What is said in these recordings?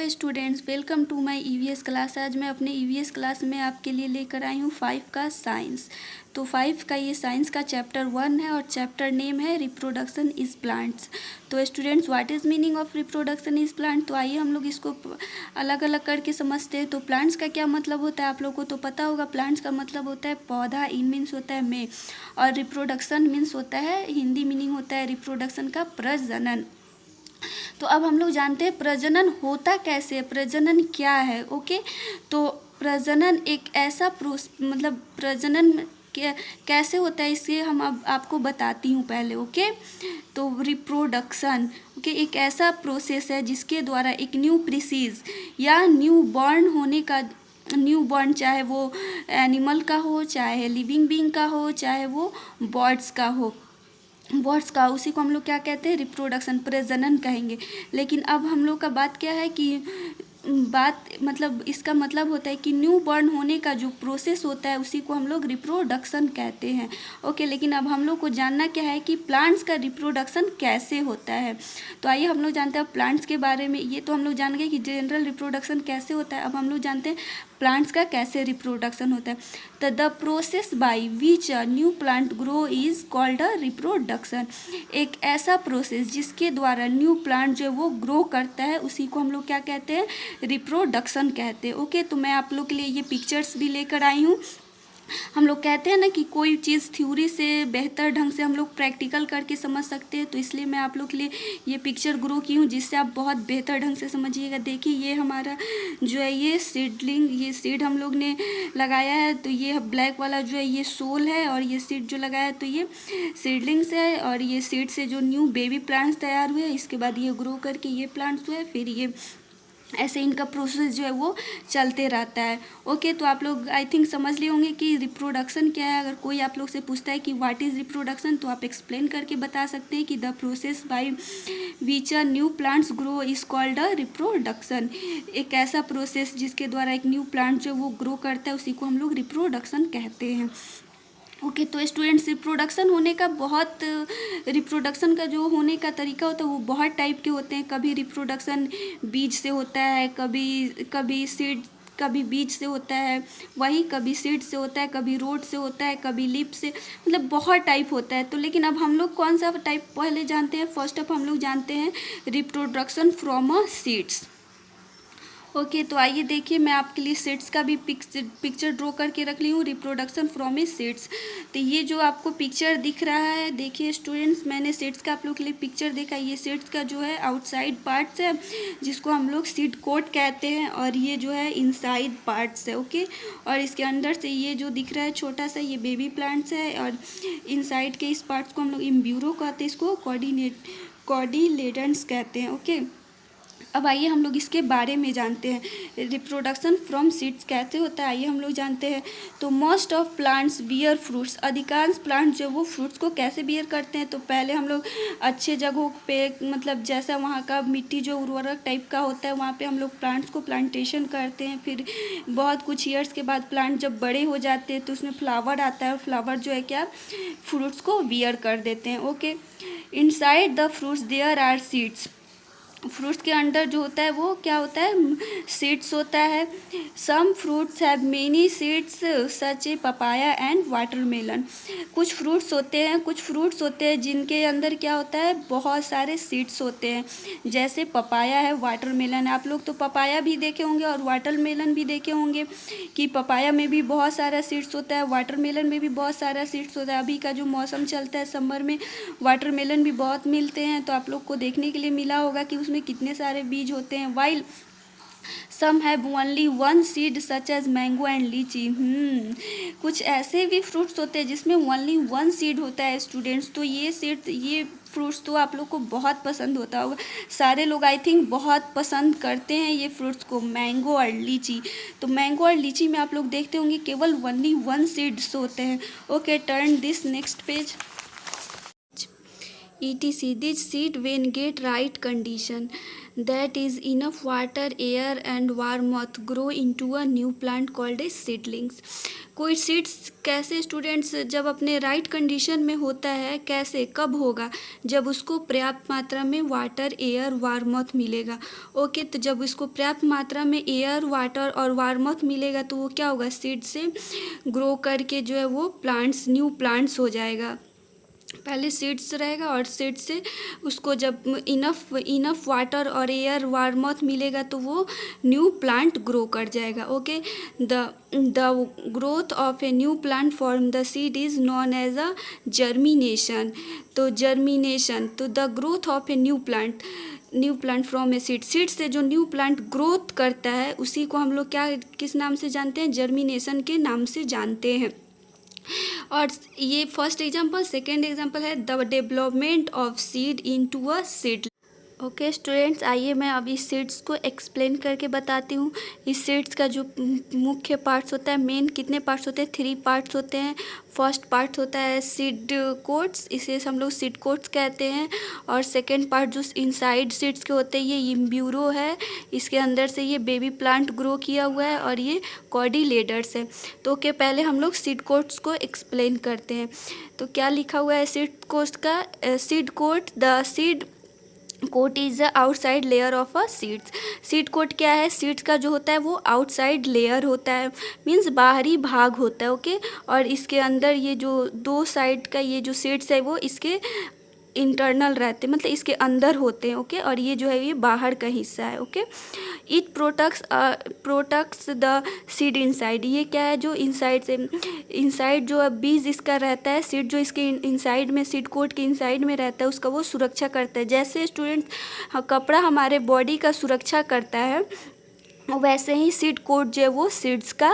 Students, welcome to my EVS class. आज मैं अपने ईवीएस क्लास में आपके लिए लेकर आई हूँ 5 का साइंस। तो 5 का ये साइंस का चैप्टर 1 है और चैप्टर नेम है रिप्रोडक्शन इज प्लांट्स। तो students, what is meaning of reproduction is plant. तो आइए हम लोग इसको अलग अलग करके समझते हैं। तो प्लांट्स का क्या मतलब होता है आप लोग को तो पता होगा। प्लांट्स का मतलब होता है पौधा, इन मीन्स होता है मे, और रिप्रोडक्शन मीन्स होता है, हिंदी मीनिंग होता है रिप्रोडक्शन का प्रजनन। तो अब हम लोग जानते हैं प्रजनन होता कैसे है, प्रजनन क्या है। ओके, तो प्रजनन एक ऐसा मतलब प्रजनन कैसे होता है, इससे हम अब आपको बताती हूँ पहले। ओके, तो रिप्रोडक्शन एक ऐसा प्रोसेस है जिसके द्वारा एक न्यू प्रीसीज या न्यू बॉर्न होने का, न्यू बॉर्न चाहे वो एनिमल का हो, चाहे लिविंग बीइंग का हो, चाहे वो बर्ड्स का हो, बर्ड्स का, उसी को हम लोग क्या कहते हैं, रिप्रोडक्शन, प्रजनन कहेंगे। लेकिन अब हम लोग का बात क्या है कि बात मतलब इसका मतलब होता है कि न्यू बॉर्न होने का जो प्रोसेस होता है उसी को हम लोग रिप्रोडक्शन कहते हैं। ओके, लेकिन अब हम लोग को जानना क्या है कि प्लांट्स का रिप्रोडक्शन कैसे होता है। तो आइए हम लोग जानते हैं प्लांट्स के बारे में। ये तो हम लोग जान गए कि जनरल रिप्रोडक्शन कैसे होता है। अब हम लोग जानते हैं प्लांट्स का कैसे रिप्रोडक्शन होता है। तो the process by which a new plant grow is called a reproduction. एक ऐसा प्रोसेस जिसके द्वारा न्यू प्लांट जो है वो ग्रो करता है उसी को हम लोग क्या कहते हैं, रिप्रोडक्शन कहते हैं। ओके, तो मैं आप लोग के लिए ये पिक्चर्स भी लेकर आई हूँ। हम लोग कहते हैं ना कि कोई चीज़ थ्योरी से बेहतर ढंग से हम लोग प्रैक्टिकल करके समझ सकते हैं, तो इसलिए मैं आप लोग के लिए ये पिक्चर ग्रो की हूँ जिससे आप बहुत बेहतर ढंग से समझिएगा। देखिए, ये हमारा जो है ये सीडलिंग, ये सीड हम लोग ने लगाया है। तो ये ब्लैक वाला जो है ये सोल है, और ये सीड जो लगाया है तो ये सीडलिंग्स है, और ये सीड से जो न्यू बेबी प्लांट्स तैयार हुए, इसके बाद ये ग्रो करके ये प्लांट्स हुए, फिर ये ऐसे इनका प्रोसेस जो है वो चलते रहता है। ओके, तो आप लोग आई थिंक समझ लिए होंगे कि रिप्रोडक्शन क्या है। अगर कोई आप लोग से पूछता है कि व्हाट इज़ रिप्रोडक्शन, तो आप एक्सप्लेन करके बता सकते हैं कि the process by which a new plants grow is called a reproduction. एक ऐसा प्रोसेस जिसके द्वारा एक न्यू प्लांट जो वो ग्रो करता है उसी को हम लोग रिप्रोडक्शन कहते हैं। ओके, तो स्टूडेंट्स, रिप्रोडक्शन होने का बहुत, रिप्रोडक्शन का जो होने का तरीका होता है वो बहुत टाइप के होते हैं। कभी रिप्रोडक्शन बीज से होता है, कभी सीड, कभी बीज से होता है, वही कभी सीड से होता है, कभी रोड से होता है, कभी लिप से, मतलब बहुत टाइप होता है। तो लेकिन अब हम लोग कौन सा टाइप पहले जानते हैं। फर्स्ट ऑफ हम लोग जानते हैं reproduction from a seeds. Okay, तो आइए देखिए, मैं आपके लिए सीड्स का भी पिक्चर ड्रॉ करके रख ली हूँ, रिप्रोडक्शन फ्रॉम ए सीड्स। तो ये जो आपको पिक्चर दिख रहा है, देखिए स्टूडेंट्स, मैंने सीड्स का आप लोग के लिए पिक्चर देखा। ये सीड्स का जो है आउटसाइड पार्ट्स है जिसको हम लोग सीड कोट कहते हैं, और ये जो है इनसाइड पार्ट्स है। ओके, और इसके अंदर से ये जो दिख रहा है छोटा सा, ये बेबी प्लांट्स है, और इनसाइड के इस पार्ट्स को हम लोग इम्ब्यूरो कहते हैं, इसको कॉर्डिलेडन्स कहते हैं। ओके, अब आइए हम लोग इसके बारे में जानते हैं, रिप्रोडक्शन फ्रॉम सीड्स कैसे होता है, आइए हम लोग जानते हैं। तो most of plants bear fruits, अधिकांश प्लांट जो वो फ्रूट्स को कैसे बियर करते हैं। तो पहले हम लोग अच्छे जगहों पे, मतलब जैसा वहाँ का मिट्टी जो उर्वरक टाइप का होता है वहाँ पे हम लोग प्लांट्स को प्लांटेशन करते हैं। फिर बहुत कुछ ईयर्स के बाद प्लांट जब बड़े हो जाते हैं तो उसमें फ्लावर आता है, और फ्लावर जो है क्या, फ्रूट्स को बियर कर देते हैं। Okay, inside the fruits there are seeds, fruits के अंदर जो होता है वो क्या होता है, सीड्स होता है। Some fruits have many seeds such a papaya and watermelon. कुछ फ्रूट्स होते हैं जिनके अंदर क्या होता है, बहुत सारे सीड्स होते हैं, जैसे पपाया है, वाटरमेलन है। आप लोग तो पपाया भी देखे होंगे और वाटरमेलन भी देखे होंगे कि पपाया में भी बहुत सारा सीड्स होता है, वाटरमेलन में भी बहुत सारा सीड्स होता है। अभी का जो मौसम चलता है समर में, वाटरमेलन भी बहुत मिलते हैं, तो आप लोग को देखने के लिए मिला होगा कि उसमें कितने सारे बीज होते हैं। While some have only one seed such as mango and lychee. कुछ ऐसे भी फ्रूट्स होते हैं जिसमें ओनली वन सीड होता है स्टूडेंट्स। तो ये फ्रूट्स तो आप लोग को बहुत पसंद होता होगा, सारे लोग आई थिंक बहुत पसंद करते हैं ये फ्रूट्स को, मैंगो और लीची। तो मैंगो और लीची में आप लोग देखते होंगे केवल ओनली वन सीड्स होते हैं। Okay, turn this next page. etc. This seed when get right condition. that is enough water, air and warmth grow into a new plant called as seedlings. कोई सीड्स कैसे students जब अपने right condition में होता है, कैसे कब होगा, जब उसको पर्याप्त मात्रा में वाटर, एयर, वार्मथ मिलेगा। ओके, तो जब उसको पर्याप्त मात्रा में एयर, वाटर और वार्मथ मिलेगा तो वो क्या होगा, सीड से ग्रो करके जो है वो प्लांट्स, न्यू प्लांट्स हो जाएगा। पहले सीड्स रहेगा और सीड से उसको जब इनफ वाटर और एयर, वार्मथ मिलेगा तो वो न्यू प्लांट ग्रो कर जाएगा। Okay, the growth of a new plant from the seed is known as a germination. तो जर्मिनेशन, तो the growth of a new plant from a seed से जो न्यू प्लांट ग्रोथ करता है उसी को हम लोग क्या, किस नाम से जानते हैं, जर्मिनेशन के नाम से जानते हैं। और ये फर्स्ट एग्जाम्पल। सेकेंड एग्जाम्पल है the development of seed into a seed. Okay students, आइए मैं अब इस सीड्स को एक्सप्लेन करके बताती हूँ। इस सीड्स का जो मुख्य पार्ट्स होता है, मेन कितने पार्ट्स होते हैं, 3 पार्ट्स होते हैं। फर्स्ट पार्ट होता है सीड कोट्स, इसे हम लोग सीड कोट्स कहते हैं। और सेकेंड पार्ट जो इनसाइड सीड्स के होते हैं, ये इम्ब्यूरो है, इसके अंदर से ये बेबी प्लांट ग्रो किया हुआ है और ये कॉर्डिलेडर्स है। तो ओके, पहले हम लोग सीड कोट्स को एक्सप्लेन करते हैं। तो क्या लिखा हुआ है सीड कोट्स का, seed coat, the seed coat is the outside layer of a seeds. Seed coat क्या है, सीड्स का जो होता है वो आउटसाइड लेयर होता है, मीन्स बाहरी भाग होता है। ओके, और इसके अंदर ये जो 2 साइड का ये जो सीड्स है वो इसके इंटरनल रहते हैं, मतलब इसके अंदर होते हैं। ओके, और ये जो है ये बाहर का हिस्सा है। Okay, it protects the seed inside. ये क्या है, जो इनसाइड जो बीज इसका रहता है, सीड जो इसके इनसाइड में, सीड कोट के इनसाइड में रहता है, उसका वो सुरक्षा करता है। जैसे स्टूडेंट कपड़ा हमारे बॉडी का सुरक्षा करता है, वैसे ही सीड कोट जो है वो सीड्स का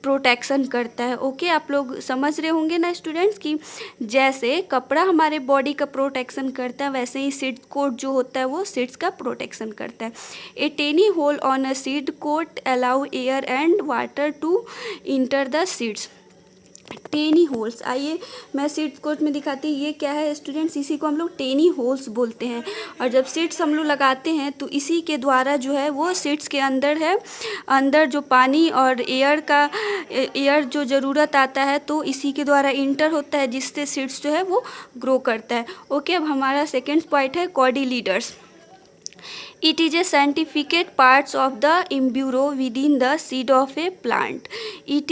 प्रोटेक्शन करता है। ओके, आप लोग समझ रहे होंगे ना स्टूडेंट्स कि जैसे कपड़ा हमारे बॉडी का प्रोटेक्शन करता है, वैसे ही सीड कोट जो होता है वो सीड्स का प्रोटेक्शन करता है। A tiny hole on a seed coat allow air and water to enter the seeds. Tiny holes, आइए मैं सीड्स कोट में दिखाती हूँ। ये क्या है स्टूडेंट्स, इसी को हम लोग टेनी होल्स बोलते हैं। और जब सीड्स हम लोग लगाते हैं तो इसी के द्वारा जो है वो सीड्स के अंदर है, अंदर जो पानी और एयर जो ज़रूरत आता है तो इसी के द्वारा इंटर होता है, जिससे सीड्स जो है वो ग्रो करता है। ओके, अब हमारा सेकेंड पॉइंट है कॉर्डिलीडर्स। It is a scientific parts of the embryo within the seed of a plant. It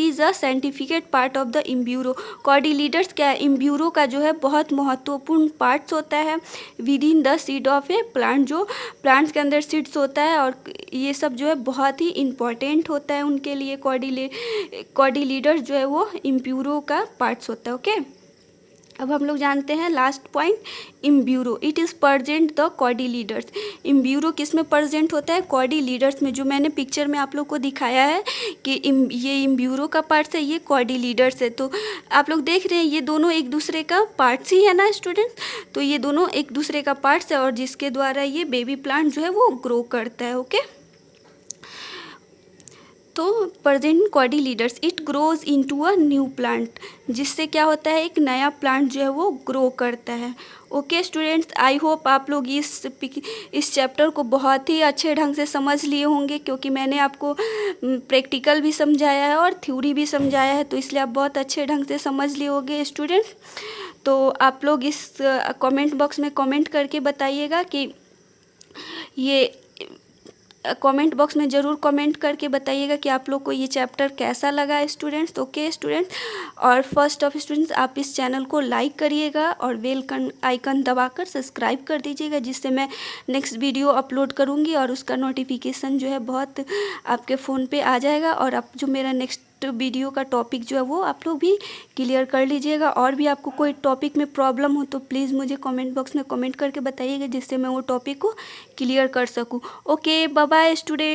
is a scientific part of the embryo. Cotyledons क्या है, embryo का जो है बहुत महत्वपूर्ण पार्ट्स होता है within the seed of a plant, जो प्लांट्स के अंदर सीड्स होता है और ये सब जो है बहुत ही इम्पॉर्टेंट होता है उनके लिए। कॉर्डिलीडर्स जो है वो embryo का पार्ट्स होता है। ओके, अब हम लोग जानते हैं last point, embryo. It is present the cotyledons. Embryo किस में प्रेजेंट होता है, कॉर्डिलीडर्स में। जो मैंने पिक्चर में आप लोग को दिखाया है कि ये इम्ब्यूरो का पार्ट्स है, ये कॉर्डिलीडर्स है। तो आप लोग देख रहे हैं ये दोनों एक दूसरे का पार्ट्स ही है ना स्टूडेंट्स। तो ये दोनों एक दूसरे का पार्ट्स है और जिसके द्वारा ये बेबी प्लांट जो है वो ग्रो करता है। ओके, तो present cotyledons, it grows into a new plant, जिससे क्या होता है, एक नया प्लांट जो है वो ग्रो करता है। ओके स्टूडेंट्स, आई होप आप लोग इस चैप्टर को बहुत ही अच्छे ढंग से समझ लिए होंगे, क्योंकि मैंने आपको प्रैक्टिकल भी समझाया है और थ्योरी भी समझाया है, तो इसलिए आप बहुत अच्छे ढंग से समझ लिए होंगे स्टूडेंट्स। तो आप लोग इस कमेंट बॉक्स में कमेंट करके बताइएगा कि ये कमेंट बॉक्स में ज़रूर कमेंट करके बताइएगा कि आप लोग को ये चैप्टर कैसा लगा स्टूडेंट्स। तो ओके स्टूडेंट्स, और फर्स्ट ऑफ स्टूडेंट्स आप इस चैनल को लाइक करिएगा और बेल आइकन दबाकर सब्सक्राइब कर दीजिएगा, जिससे मैं नेक्स्ट वीडियो अपलोड करूँगी और उसका नोटिफिकेशन जो है बहुत आपके फ़ोन पे आ जाएगा। और आप जो मेरा नेक्स्ट वीडियो का टॉपिक जो है वो आप लोग भी क्लियर कर लीजिएगा। और भी आपको कोई टॉपिक में प्रॉब्लम हो तो प्लीज़ मुझे कमेंट बॉक्स में कमेंट करके बताइएगा, जिससे मैं वो टॉपिक को क्लियर कर सकूं। Okay, bye bye student.